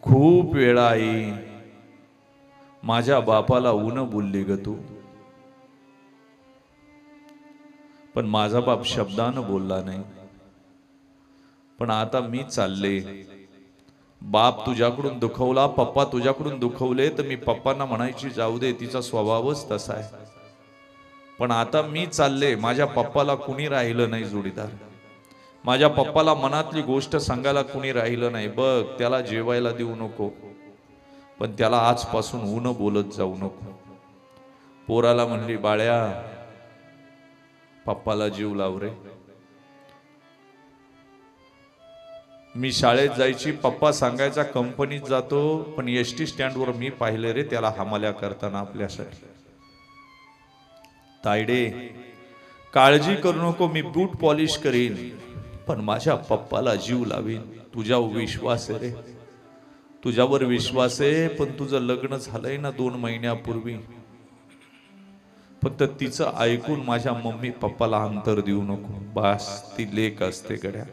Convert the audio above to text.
खूप वेळा आई माझ्या बापाला ऊन बोलली ग तू, पण माझा बाप शब्दानं बोलला नाही. पण आता मी चालले, बाप तुझ्याकडून दुखवला, पप्पा तुझ्याकडून दुखवले, तर मी पप्पांना म्हणायची जाऊ दे, तिचा स्वभावच तसा आहे. पण आता मी चालले, माझ्या पप्पाला कुणी राहिलं नाही जोडीदार, माझ्या पप्पाला मनातली गोष्ट सांगायला कुणी राहिलं नाही. बघ, त्याला जेवायला देऊ नको, पण त्याला आजपासून ऊन बोलत जाऊ नको. पोराला म्हणली, बाळ्या पप्पाला जीव लाव रे. मी शाळेत जायची, पप्पा सांगायचा कंपनीत जातो, पण एसटी स्टँडवर मी पाहिले रे त्याला हमाल्या करताना आपल्यासाठी. तायडे काळजी करू नको, मी बूट पॉलिश करीन, पण माझ्या पप्पाला जीव लावीन. तुझ्यावर विश्वास आहे रे, तुझ्यावर विश्वास आहे. पण तुझं लग्न झालंय ना 2 महिन्यापूर्वी, फक्त तिचं ऐकून माझ्या मम्मी पप्पाला अंतर देऊ नको. बस, ती लेक असते गड्या.